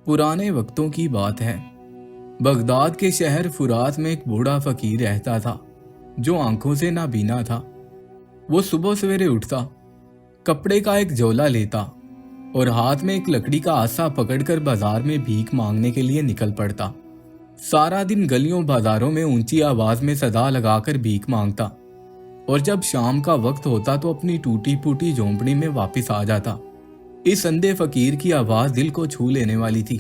पुराने वक्तों की बात है। बगदाद के शहर फुरात में एक बूढ़ा फकीर रहता था जो आंखों से नाबीना था। वो सुबह सवेरे उठता, कपड़े का एक झोला लेता और हाथ में एक लकड़ी का आसा पकड़कर बाजार में भीख मांगने के लिए निकल पड़ता। सारा दिन गलियों बाजारों में ऊंची आवाज में सदा लगाकर भीख मांगता और जब शाम का वक्त होता तो अपनी टूटी फूटी झोंपड़ी में वापस आ जाता। इस अंधे फकीर की आवाज दिल को छू लेने वाली थी।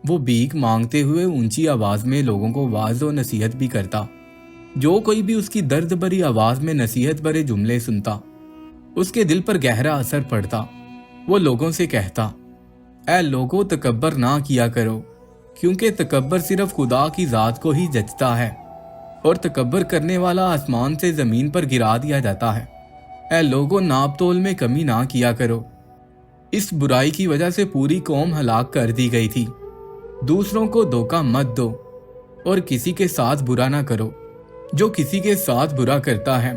वो भीख मांगते हुए ऊंची आवाज में लोगों को वाज और नसीहत भी करता। जो कोई भी उसकी दर्द भरी आवाज में नसीहत भरे जुमले सुनता, उसके दिल पर गहरा असर पड़ता। वो लोगों से कहता, ऐ लोगों, तकब्बर ना किया करो, क्योंकि तकब्बर सिर्फ खुदा की जात को ही जचता है और तकब्बर करने वाला आसमान से जमीन पर गिरा दिया जाता है। ऐ लोगों, नाप तोल में कमी ना किया करो। इस बुराई की वजह से पूरी कौम हलाक कर दी गई थी। दूसरों को धोखा मत दो और किसी के साथ बुरा ना करो। जो किसी के साथ बुरा करता है,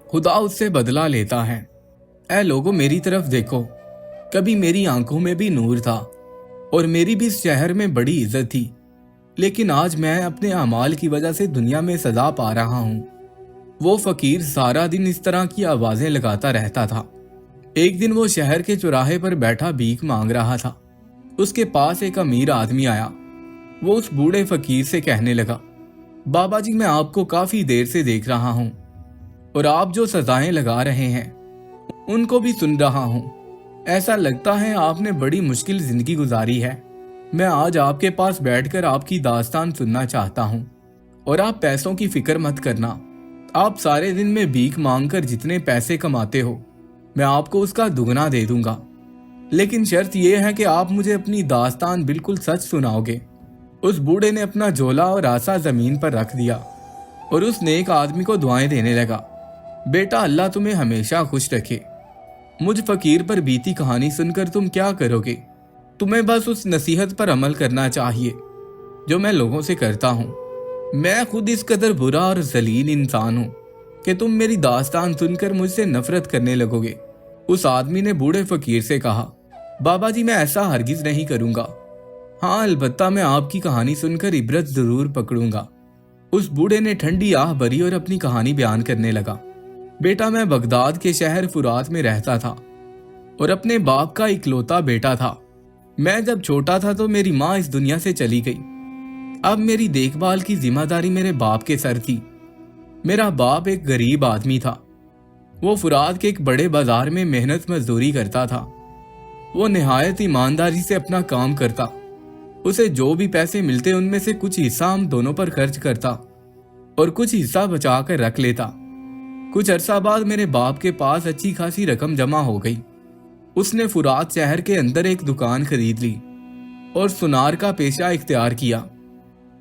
खुदा उससे बदला लेता है। ऐ लोगों, मेरी तरफ देखो। कभी मेरी आंखों में भी नूर था और मेरी भी इस शहर में बड़ी इज्जत थी, लेकिन आज मैं अपने अमाल की वजह से दुनिया में सजा पा रहा हूँ। वो फकीर सारा दिन इस तरह की आवाजें लगाता रहता था। एक दिन वो शहर के चौराहे पर बैठा भीख मांग रहा था। उसके पास एक अमीर आदमी आया। वो उस बूढ़े फकीर से कहने लगा, बाबा जी, मैं आपको काफी देर से देख रहा हूँ और आप जो सजाएं लगा रहे हैं उनको भी सुन रहा हूँ। ऐसा लगता है आपने बड़ी मुश्किल जिंदगी गुजारी है। मैं आज आपके पास बैठकर आपकी दास्तान सुनना चाहता हूँ और आप पैसों की फिक्र मत करना। आप सारे दिन में भीख मांगकर जितने पैसे कमाते हो, मैं आपको उसका दुगना दे दूंगा, लेकिन शर्त यह है कि आप मुझे अपनी दास्तान बिल्कुल सच सुनाओगे। उस बूढ़े ने अपना झोला और आसा जमीन पर रख दिया और उस नेक आदमी को दुआएं देने लगा, बेटा, अल्लाह तुम्हें हमेशा खुश रखे। मुझ फकीर पर बीती कहानी सुनकर तुम क्या करोगे? तुम्हें बस उस नसीहत पर अमल करना चाहिए जो मैं लोगों से करता हूँ। मैं खुद इस कदर बुरा और जलील इंसान हूँ कि तुम मेरी दास्तान सुनकर मुझसे नफरत करने लगोगे। उस आदमी ने बूढ़े फकीर से कहा, बाबा जी, मैं ऐसा हरगिज नहीं करूंगा। हाँ, अलबत्ता मैं आपकी कहानी सुनकर इबरत जरूर पकड़ूंगा। उस बूढ़े ने ठंडी आह भरी और अपनी कहानी बयान करने लगा। बेटा, मैं बगदाद के शहर फुरात में रहता था और अपने बाप का इकलौता बेटा था। मैं जब छोटा था तो मेरी माँ इस दुनिया से चली गई। अब मेरी देखभाल की जिम्मेदारी मेरे बाप के सर थी। मेरा बाप एक गरीब आदमी था। वो फुरात के एक बड़े बाजार में मेहनत मजदूरी करता था। वो निहायत ईमानदारी से अपना काम करता। उसे जो भी पैसे मिलते उनमें से कुछ हिस्सा हम दोनों पर खर्च करता और कुछ हिस्सा बचा कर रख लेता। कुछ अरसा बाद मेरे बाप के पास अच्छी खासी रकम जमा हो गई। उसने फुरात शहर के अंदर एक दुकान खरीद ली और सुनार का पेशा इख्तियार किया।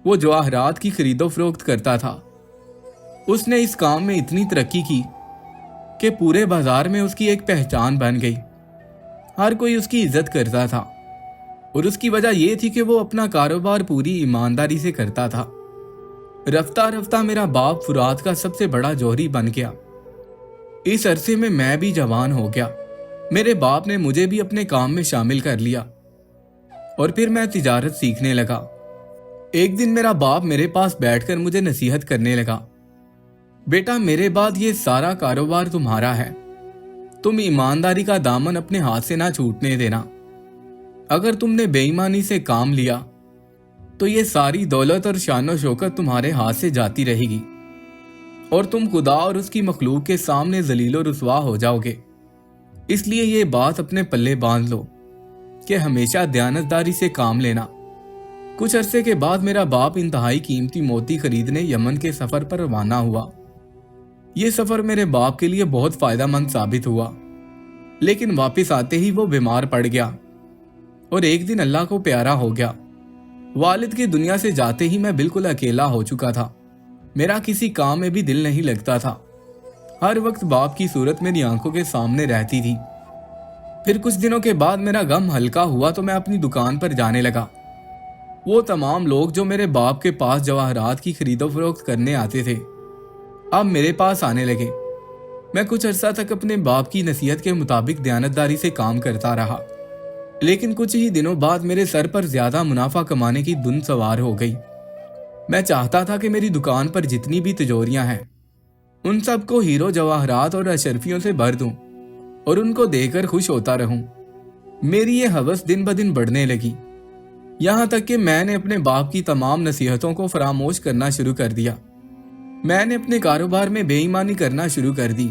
वो जवाहरात की खरीदो फरोख्त करता था। उसने इस काम में इतनी तरक्की की कि पूरे बाजार में उसकी एक पहचान बन गई। हर कोई उसकी इज्जत करता था और उसकी वजह यह थी कि वो अपना कारोबार पूरी ईमानदारी से करता था। रफ्ता रफ्ता मेरा बाप फुरात का सबसे बड़ा जौहरी बन गया। इस अरसे में मैं भी जवान हो गया। मेरे बाप ने मुझे भी अपने काम में शामिल कर लिया और फिर मैं तिजारत सीखने लगा। एक दिन मेरा बाप मेरे पास बैठकर मुझे नसीहत करने लगा, बेटा, मेरे बाद ये सारा कारोबार तुम्हारा है। तुम ईमानदारी का दामन अपने हाथ से ना छूटने देना। अगर तुमने बेईमानी से काम लिया तो ये सारी दौलत और शानो शौकत तुम्हारे हाथ से जाती रहेगी और तुम खुदा और उसकी मखलूक के सामने जलीलो रुसवा हो जाओगे। इसलिए ये बात अपने पल्ले बांध लो कि हमेशा दयानतदारी से काम लेना। कुछ अरसे के बाद मेरा बाप इंतहाई कीमती मोती खरीदने यमन के सफर पर रवाना हुआ। ये सफर मेरे बाप के लिए बहुत फायदेमंद साबित हुआ, लेकिन वापस आते ही वो बीमार पड़ गया और एक दिन अल्लाह को प्यारा हो गया। वालिद की दुनिया से जाते ही मैं बिल्कुल अकेला हो चुका था। मेरा किसी काम में भी दिल नहीं लगता था। हर वक्त बाप की सूरत मेरी आंखों के सामने रहती थी। फिर कुछ दिनों के बाद मेरा गम हल्का हुआ तो मैं अपनी दुकान पर जाने लगा। वो तमाम लोग जो मेरे बाप के पास जवाहरात की खरीदो फरोख्त करने आते थे, अब मेरे पास आने लगे। मैं कुछ अरसा तक अपने बाप की नसीहत के मुताबिक दयानतदारी से काम करता रहा, लेकिन कुछ ही दिनों बाद मेरे सर पर ज्यादा मुनाफा कमाने की धुन सवार हो गई। मैं चाहता था कि मेरी दुकान पर जितनी भी तिजोरियां हैं उन सबको हीरो जवाहरात और अशरफियों से भर दूं और उनको देकर खुश होता रहूं। मेरी ये हवस दिन ब दिन बढ़ने लगी, यहां तक कि मैंने अपने बाप की तमाम नसीहतों को फरामोश करना शुरू कर दिया। मैंने अपने कारोबार में बेईमानी करना शुरू कर दी।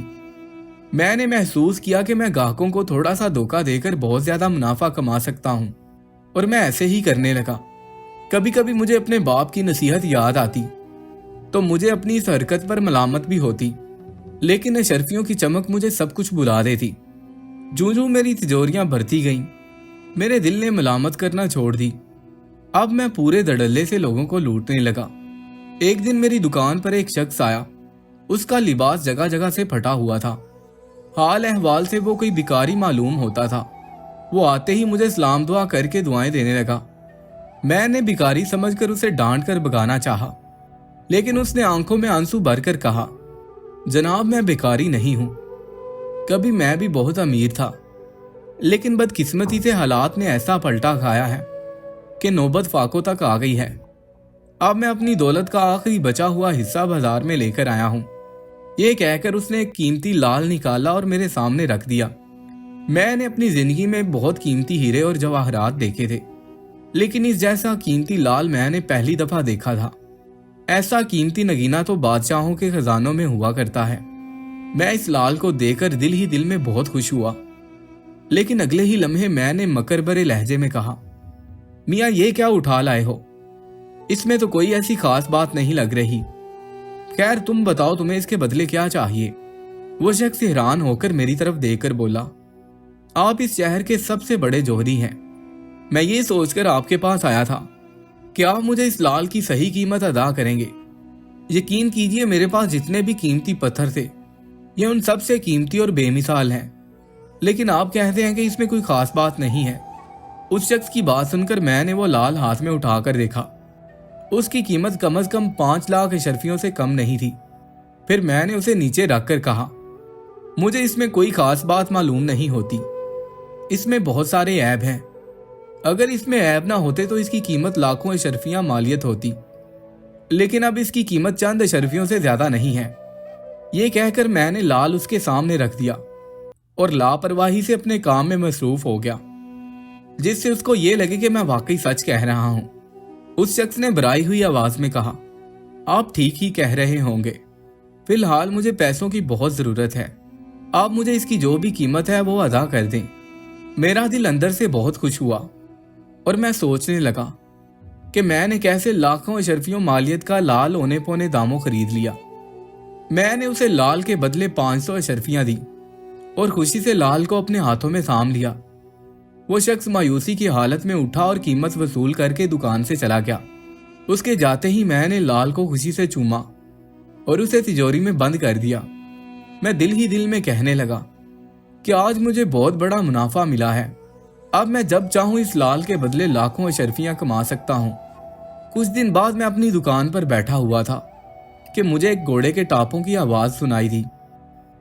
मैंने महसूस किया कि मैं ग्राहकों को थोड़ा सा धोखा देकर बहुत ज्यादा मुनाफा कमा सकता हूं और मैं ऐसे ही करने लगा। कभी कभी मुझे अपने बाप की नसीहत याद आती तो मुझे अपनी इस हरकत पर मलामत भी होती, लेकिन अशरफियों की चमक मुझे सब कुछ भुला देती। जूं जूं मेरी तिजोरियां भरती गईं, मेरे दिल ने मलामत करना छोड़ दी। अब मैं पूरे धड़ल्ले से लोगों को लूटने लगा। एक दिन मेरी दुकान पर एक शख्स आया। उसका लिबास जगह जगह से फटा हुआ था। हाल अहवाल से वो कोई भिखारी मालूम होता था। वो आते ही मुझे सलाम दुआ करके दुआएं देने लगा। मैंने भिखारी समझकर उसे डांट कर भगाना चाहा, लेकिन उसने आंखों में आंसू भरकर कहा, जनाब मैं भिखारी नहीं हूं। कभी मैं भी बहुत अमीर था, लेकिन बदकिस्मती से हालात ने ऐसा पलटा खाया है कि नौबत फाकों तक आ गई है। अब मैं अपनी दौलत का आखिरी बचा हुआ हिस्सा बाजार में लेकर आया हूं। ये कहकर उसने एक कीमती लाल निकाला और मेरे सामने रख दिया। मैंने अपनी जिंदगी में बहुत कीमती हीरे और जवाहरात देखे थे, लेकिन इस जैसा कीमती लाल मैंने पहली दफा देखा था। ऐसा कीमती नगीना तो बादशाहों के खजानों में हुआ करता है। मैं इस लाल को देखकर दिल ही दिल में बहुत खुश हुआ, लेकिन अगले ही लम्हे मैंने मकर भरे लहजे में कहा, मियाँ ये क्या उठा लाए हो? इसमें तो कोई ऐसी खास बात नहीं लग रही। खैर तुम बताओ, तुम्हें इसके बदले क्या चाहिए? वो शख्स हैरान होकर मेरी तरफ देखकर बोला, आप इस शहर के सबसे बड़े जोहरी हैं। मैं ये सोचकर आपके पास आया था कि आप मुझे इस लाल की सही कीमत अदा करेंगे। यकीन कीजिए मेरे पास जितने भी कीमती पत्थर थे ये उन सबसे कीमती और बेमिसाल हैं, लेकिन आप कहते हैं कि इसमें कोई खास बात नहीं है। उस शख्स की बात सुनकर मैंने वो लाल हाथ में उठाकर देखा। उसकी कीमत कम से कम 5 लाख अशरफियों से कम नहीं थी। फिर मैंने उसे नीचे रखकर कहा, मुझे इसमें कोई खास बात मालूम नहीं होती। इसमें बहुत सारे ऐब हैं। अगर इसमें ऐब ना होते तो इसकी कीमत लाखों अशरफियां मालियत होती, लेकिन अब इसकी कीमत चंद अशरफियों से ज्यादा नहीं है। ये कहकर मैंने लाल उसके सामने रख दिया और लापरवाही से अपने काम में मसरूफ हो गया, जिससे उसको ये लगे कि मैं वाकई सच कह रहा हूं। उस शख्स ने बराई हुई आवाज में कहा, आप ठीक ही कह रहे होंगे। फिलहाल मुझे पैसों की बहुत जरूरत है। आप मुझे इसकी जो भी कीमत है वो अदा कर दें। मेरा दिल अंदर से बहुत खुश हुआ और मैं सोचने लगा कि मैंने कैसे लाखों अशरफियों मालियत का लाल औने पौने दामों खरीद लिया। मैंने उसे लाल के बदले 500 अशरफियां दी और खुशी से लाल को अपने हाथों में थाम लिया। वो शख्स मायूसी की हालत में उठा और कीमत वसूल करके दुकान से चला गया। उसके जाते ही मैंने लाल को खुशी से चूमा और उसे तिजोरी में बंद कर दिया। मैं दिल ही दिल में कहने लगा कि आज मुझे बहुत बड़ा मुनाफा मिला है। अब मैं जब चाहूं इस लाल के बदले लाखों अशरफियां कमा सकता हूं। कुछ दिन बाद मैं अपनी दुकान पर बैठा हुआ था कि मुझे एक घोड़े के टापों की आवाज सुनाई दी।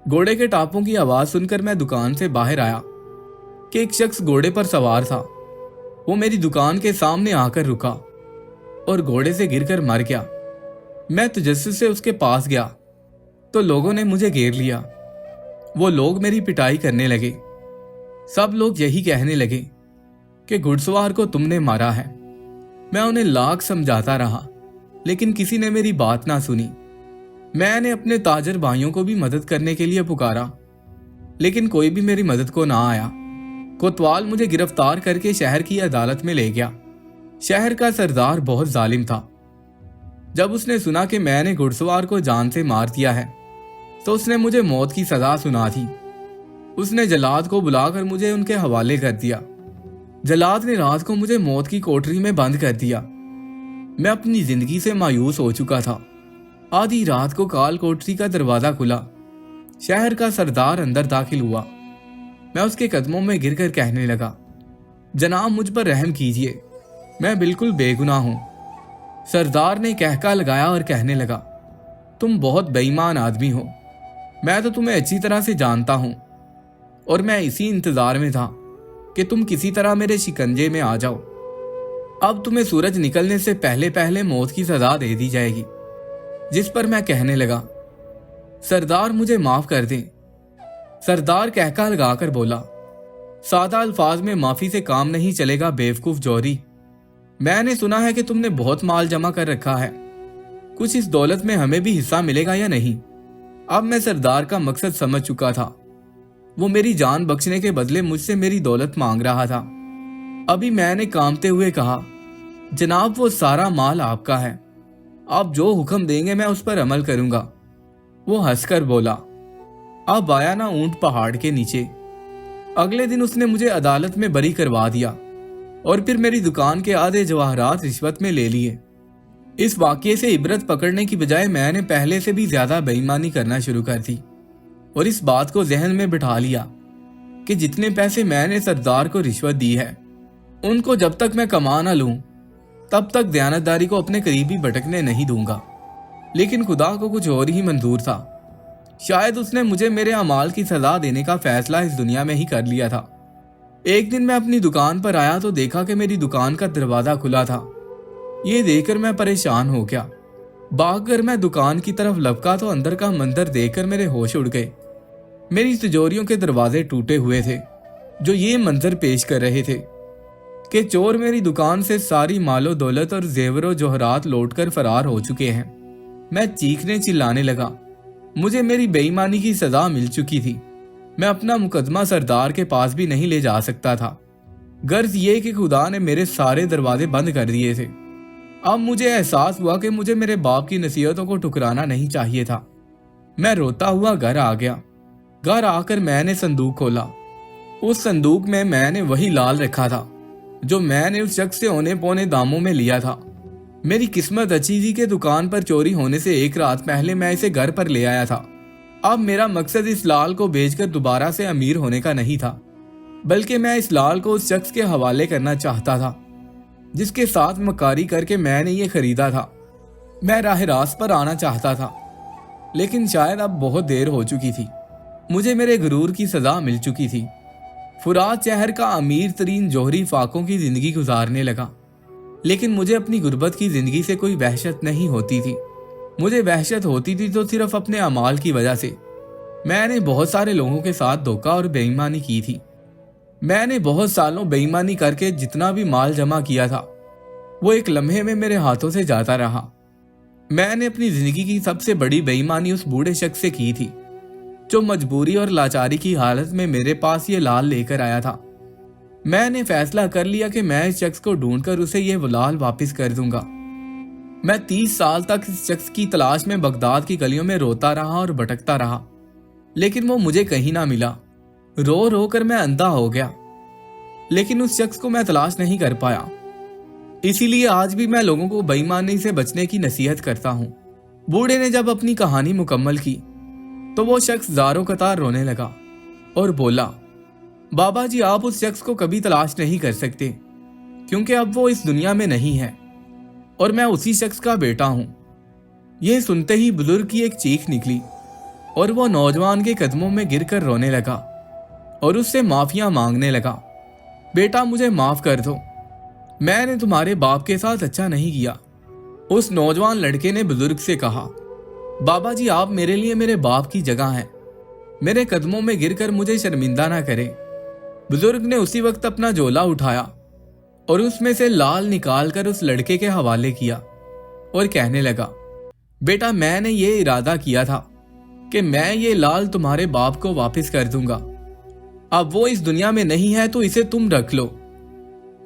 घोड़े के टापों की आवाज सुनकर मैं दुकान से बाहर आया कि एक शख्स घोड़े पर सवार था। वो मेरी दुकान के सामने आकर रुका और घोड़े से गिरकर मर गया। मैं तजस्सुस से उसके पास गया तो लोगों ने मुझे घेर लिया। वो लोग मेरी पिटाई करने लगे। सब लोग यही कहने लगे कि घुड़सवार को तुमने मारा है। मैं उन्हें लाख समझाता रहा, लेकिन किसी ने मेरी बात ना सुनी। मैंने अपने ताजर भाइयों को भी मदद करने के लिए पुकारा, लेकिन कोई भी मेरी मदद को ना आया। कोतवाल मुझे गिरफ्तार करके शहर की अदालत में ले गया। शहर का सरदार बहुत जालिम था। जब उसने सुना कि मैंने घुड़सवार को जान से मार दिया है तो उसने मुझे मौत की सजा सुना दी। उसने जलाद को बुलाकर मुझे उनके हवाले कर दिया। जलाद ने रात को मुझे मौत की कोठरी में बंद कर दिया। मैं अपनी जिंदगी से मायूस हो चुका था। आधी रात को काल कोठरी का दरवाजा खुला। शहर का सरदार अंदर दाखिल हुआ। मैं उसके कदमों में गिरकर कहने लगा, जनाब मुझ पर रहम कीजिए, मैं बिल्कुल बेगुनाह हूं। सरदार ने कहका लगाया और कहने लगा, तुम बहुत बेईमान आदमी हो। मैं तो तुम्हें अच्छी तरह से जानता हूं और मैं इसी इंतजार में था कि तुम किसी तरह मेरे शिकंजे में आ जाओ। अब तुम्हें सूरज निकलने से पहले पहले मौत की सजा दे दी जाएगी। जिस पर मैं कहने लगा, सरदार मुझे माफ कर दें। सरदार कहका लगाकर बोला, सादा अल्फाज में माफी से काम नहीं चलेगा बेवकूफ जौहरी। मैंने सुना है कि तुमने बहुत माल जमा कर रखा है, कुछ इस दौलत में हमें भी हिस्सा मिलेगा या नहीं? अब मैं सरदार का मकसद समझ चुका था। वो मेरी जान बख्शने के बदले मुझसे मेरी दौलत मांग रहा था। अभी मैंने कांपते हुए कहा, जनाब वो सारा माल आपका है, आप जो हुक्म देंगे मैं उस पर अमल करूंगा। वो हंसकर बोला, अब आया ना ऊंट पहाड़ के नीचे। अगले दिन उसने मुझे अदालत में बरी करवा दिया और फिर मेरी दुकान के आधे जवाहरात रिश्वत में ले लिए। इस वाकये से इबरत पकड़ने की बजाय मैंने पहले से भी ज्यादा बेईमानी करना शुरू कर दी और इस बात को जहन में बिठा लिया कि जितने पैसे मैंने सरदार को रिश्वत दी है उनको जब तक मैं कमा ना लूं तब तक दयानतदारी को अपने करीबी भटकने नहीं दूंगा। लेकिन खुदा को कुछ और ही मंजूर था। शायद उसने मुझे मेरे अमाल की सजा देने का फैसला इस दुनिया में ही कर लिया था। एक दिन मैं अपनी दुकान पर आया तो देखा कि मेरी दुकान का दरवाजा खुला था। ये देखकर मैं परेशान हो गया। भागकर मैं दुकान की तरफ लपका तो अंदर का मंजर देखकर मेरे होश उड़ गए। मेरी तिजोरियों के दरवाजे टूटे हुए थे जो ये मंजर पेश कर रहे थे कि चोर मेरी दुकान से सारी मालो दौलत और जेवरो जोहरात लौटकर फरार हो चुके हैं। मैं चीखने चिल्लाने लगा। मुझे मेरी बेईमानी की सजा मिल चुकी थी। मैं अपना मुकदमा सरदार के पास भी नहीं ले जा सकता था, गर्ज ये कि खुदा ने मेरे सारे दरवाजे बंद कर दिए थे। अब मुझे एहसास हुआ कि मुझे मेरे बाप की नसीहतों को ठुकराना नहीं चाहिए था। मैं रोता हुआ घर आ गया। घर आकर मैंने संदूक खोला। उस संदूक में मैंने वही लाल रखा था जो मैंने उस शख्स से औने पौने दामों में लिया था। मेरी किस्मत अच्छी थी कि दुकान पर चोरी होने से एक रात पहले मैं इसे घर पर ले आया था। अब मेरा मकसद इस लाल को बेचकर दोबारा से अमीर होने का नहीं था, बल्कि मैं इस लाल को उस शख्स के हवाले करना चाहता था जिसके साथ मकारी करके मैंने ये खरीदा था। मैं राह रास्त पर आना चाहता था, लेकिन शायद अब बहुत देर हो चुकी थी। मुझे मेरे गुरूर की सजा मिल चुकी थी। फुरात शहर का अमीर तरीन जौहरी फाकों की जिंदगी गुजारने लगा, लेकिन मुझे अपनी गुर्बत की जिंदगी से कोई वहशत नहीं होती थी। मुझे वहशत होती थी तो सिर्फ अपने अमाल की वजह से। मैंने बहुत सारे लोगों के साथ धोखा और बेईमानी की थी। मैंने बहुत सालों बेईमानी करके जितना भी माल जमा किया था वो एक लम्हे में मेरे हाथों से जाता रहा। मैंने अपनी जिंदगी की सबसे बड़ी बेईमानी उस बूढ़े शख्स से की थी जो मजबूरी और लाचारी की हालत में मेरे पास ये लाल लेकर आया था। मैंने फैसला कर लिया कि मैं इस शख्स को ढूंढकर उसे ये लाल वापस कर दूंगा। मैं 30 साल तक इस शख्स की तलाश में बगदाद की गलियों में रोता रहा और भटकता रहा, लेकिन वो मुझे कहीं ना मिला। रो रो कर मैं अंधा हो गया, लेकिन उस शख्स को मैं तलाश नहीं कर पाया। इसीलिए आज भी मैं लोगों को बेईमानी से बचने की नसीहत करता हूँ। बूढ़े ने जब अपनी कहानी मुकम्मल की तो वो शख्स ज़ारो कतार रोने लगा और बोला, बाबा जी आप उस शख्स को कभी तलाश नहीं कर सकते क्योंकि अब वो इस दुनिया में नहीं है और मैं उसी शख्स का बेटा हूं। यह सुनते ही बुजुर्ग की एक चीख निकली और वो नौजवान के कदमों में गिरकर रोने लगा और उससे माफिया मांगने लगा। बेटा मुझे माफ कर दो, मैंने तुम्हारे बाप के साथ अच्छा नहीं किया। उस नौजवान लड़के ने बुजुर्ग से कहा, बाबा जी आप मेरे लिए मेरे बाप की जगह हैं, मेरे कदमों में गिरकर मुझे शर्मिंदा ना करें। बुजुर्ग ने उसी वक्त अपना झोला उठाया और उसमें से लाल निकालकर उस लड़के के हवाले किया और कहने लगा, बेटा मैंने ये इरादा किया था कि मैं ये लाल तुम्हारे बाप को वापस कर दूंगा। अब वो इस दुनिया में नहीं है तो इसे तुम रख लो।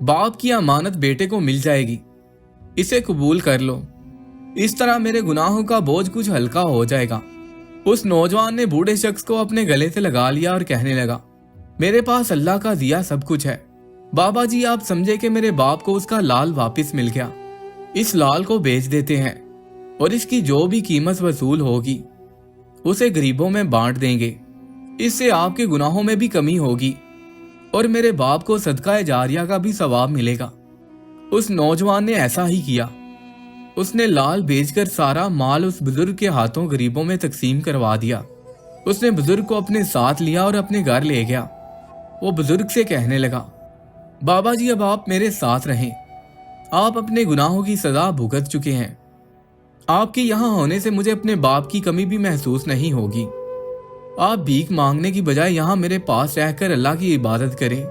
बाप की अमानत बेटे को मिल जाएगी, इसे कबूल कर लो। इस तरह मेरे गुनाहों का बोझ कुछ हल्का हो जाएगा। उस नौजवान ने बूढ़े शख्स को अपने गले से लगा लिया और कहने लगा, मेरे पास अल्लाह का दिया सब कुछ है। बाबा जी आप समझे कि मेरे बाप को उसका लाल वापस मिल गया। इस लाल को बेच देते हैं और इसकी जो भी कीमत वसूल होगी उसे गरीबों में बांट देंगे। इससे आपके गुनाहों में भी कमी होगी और मेरे बाप को सदका जारिया का भी सवाब मिलेगा। उस नौजवान ने ऐसा ही किया। उसने लाल बेचकर सारा माल उस बुजुर्ग के हाथों गरीबों में तकसीम करवा दिया। उसने बुजुर्ग को अपने साथ लिया और अपने घर ले गया। वो बुजुर्ग से कहने लगा, बाबा जी अब आप मेरे साथ रहें। आप अपने गुनाहों की सजा भुगत चुके हैं। आपके यहाँ होने से मुझे अपने बाप की कमी भी महसूस नहीं होगी। आप भीख मांगने की बजाय यहाँ मेरे पास रहकर अल्लाह की इबादत करें,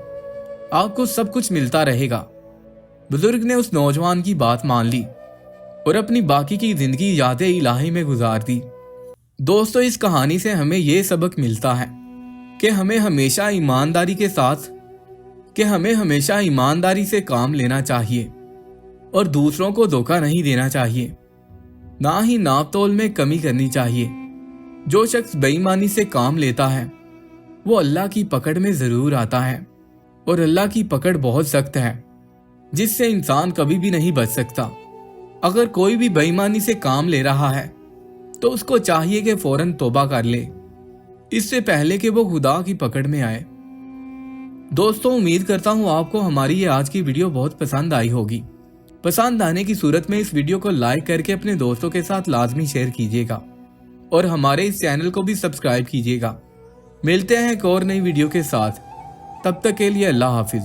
आपको सब कुछ मिलता रहेगा। बुजुर्ग ने उस नौजवान की बात मान ली और अपनी बाकी की जिंदगी यादें इलाही में गुजार दी। दोस्तों, इस कहानी से हमें यह सबक मिलता है कि हमें हमेशा ईमानदारी से काम लेना चाहिए और दूसरों को धोखा नहीं देना चाहिए, ना ही नाप तोल में कमी करनी चाहिए। जो शख्स बेईमानी से काम लेता है वो अल्लाह की पकड़ में जरूर आता है, और अल्लाह की पकड़ बहुत सख्त है जिससे इंसान कभी भी नहीं बच सकता। अगर कोई भी बेईमानी से काम ले रहा है तो उसको चाहिए कि फौरन तौबा कर ले, इससे पहले कि वो खुदा की पकड़ में आए। दोस्तों, उम्मीद करता हूँ आपको हमारी ये आज की वीडियो बहुत पसंद आई होगी। पसंद आने की सूरत में इस वीडियो को लाइक करके अपने दोस्तों के साथ लाजमी शेयर कीजिएगा और हमारे इस चैनल को भी सब्सक्राइब कीजिएगा। मिलते हैं एक और नई वीडियो के साथ, तब तक के लिए अल्लाह हाफिज।